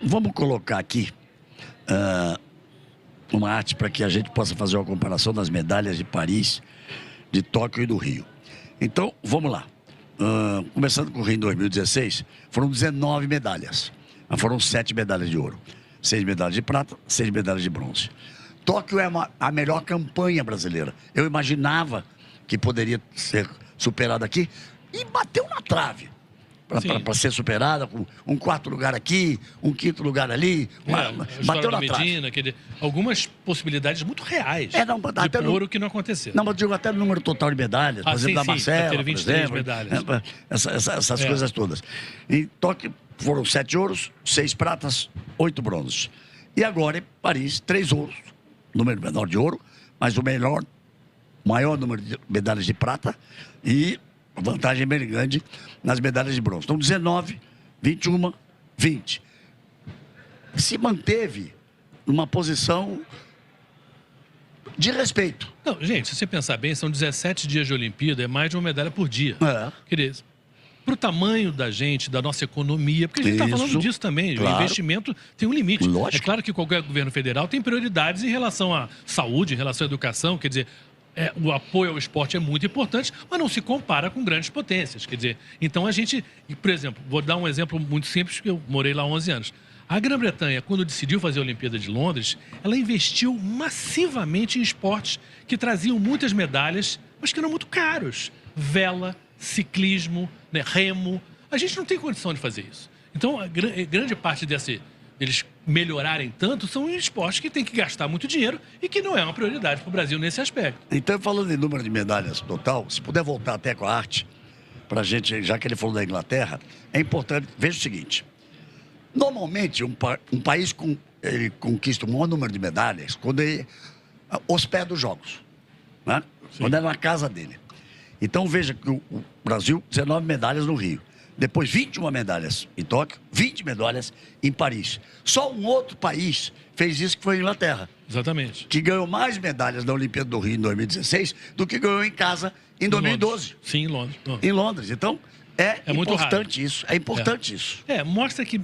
Vamos colocar aqui uma arte para que a gente possa fazer uma comparação das medalhas de Paris, de Tóquio e do Rio. Então, vamos lá. Começando com o Rio em 2016, foram 19 medalhas. Mas foram 7 medalhas de ouro. 6 medalhas de prata, 6 medalhas de bronze. Tóquio é a melhor campanha brasileira. Eu imaginava que poderia ser superada aqui e bateu na trave. Para ser superada, com um 4º lugar aqui, um 5º lugar ali. Bateu na Medina, trave. Algumas possibilidades muito reais até de ouro que não aconteceu. Não, mas digo até no número total de medalhas. Por exemplo, da Marcela, ter 23 por exemplo, medalhas. Essas coisas todas. Em Tóquio foram 7 ouros, 6 pratas, 8 bronzes. E agora em Paris, 3 ouros. Número menor de ouro, mas o maior número de medalhas de prata e vantagem bem grande nas medalhas de bronze. Então, 19, 21, 20. Se manteve numa posição de respeito. Não, gente, se você pensar bem, são 17 dias de Olimpíada, é mais de uma medalha por dia. Quer dizer, para o tamanho da gente, da nossa economia, porque a gente está falando disso também, claro. O investimento tem um limite. Lógico. É claro que qualquer governo federal tem prioridades em relação à saúde, em relação à educação, quer dizer, o apoio ao esporte é muito importante, mas não se compara com grandes potências. Quer dizer, então a gente, por exemplo, vou dar um exemplo muito simples, porque eu morei lá há 11 anos. A Grã-Bretanha, quando decidiu fazer a Olimpíada de Londres, ela investiu massivamente em esportes que traziam muitas medalhas, mas que eram muito caros. Vela, ciclismo, remo. A gente não tem condição de fazer isso. Então, a grande parte deles melhorarem tanto são esportes que tem que gastar muito dinheiro e que não é uma prioridade para o Brasil nesse aspecto. Então, falando em número de medalhas total, se puder voltar até com a arte, para a gente, já que ele falou da Inglaterra, é importante, veja o seguinte, normalmente um país ele conquista o maior número de medalhas quando ele hospeda os jogos, né? Quando é na casa dele. Então, veja que o Brasil, 19 medalhas no Rio. Depois, 21 medalhas em Tóquio, 20 medalhas em Paris. Só um outro país fez isso, que foi a Inglaterra. Exatamente. Que ganhou mais medalhas na Olimpíada do Rio em 2016 do que ganhou em casa em 2012. Sim, em Londres. Em Londres. Então, é muito importante raro. isso. É importante isso. Mostra que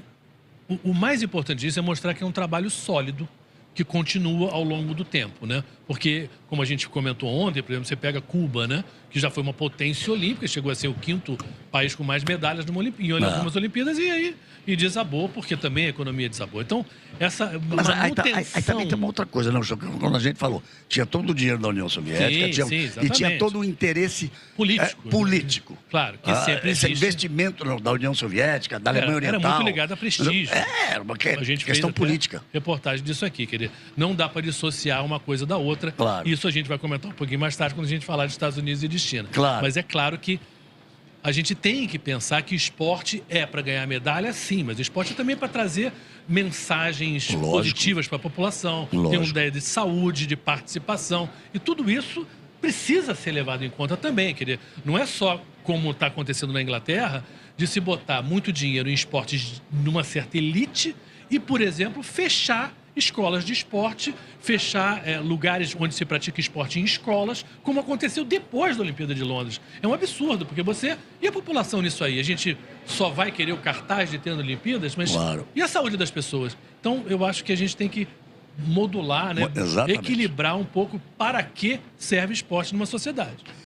o mais importante disso é mostrar que é um trabalho sólido que continua ao longo do tempo, né? Porque, como a gente comentou ontem, por exemplo, você pega Cuba, né? Que já foi uma potência olímpica, chegou a ser o 5º país com mais medalhas em algumas Olimpíadas e desabou, porque também a economia desabou. Então, essa manutenção... Aí também tem uma outra coisa, não, quando a gente falou, tinha todo o dinheiro da União Soviética, e tinha todo o interesse político. Claro, que sempre esse existe. investimento da União Soviética, da Alemanha Oriental. Era muito ligado a prestígio. Era uma a gente questão fez política. Reportagem disso aqui, quer dizer, não dá para dissociar uma coisa da outra. Claro. Isso a gente vai comentar um pouquinho mais tarde quando a gente falar de Estados Unidos e de China. Claro. Mas é claro que a gente tem que pensar que esporte é para ganhar medalha, sim, mas o esporte é também para trazer mensagens positivas para a população, tem uma ideia de saúde, de participação, e tudo isso precisa ser levado em conta também. Quer dizer, não é só como está acontecendo na Inglaterra, de se botar muito dinheiro em esportes numa certa elite e, por exemplo, fechar escolas de esporte, fechar lugares onde se pratica esporte em escolas, como aconteceu depois da Olimpíada de Londres. É um absurdo, porque e a população nisso aí? A gente só vai querer o cartaz de tendo Olimpíadas, mas e a saúde das pessoas? Então, eu acho que a gente tem que modular, né? Equilibrar um pouco para que serve esporte numa sociedade.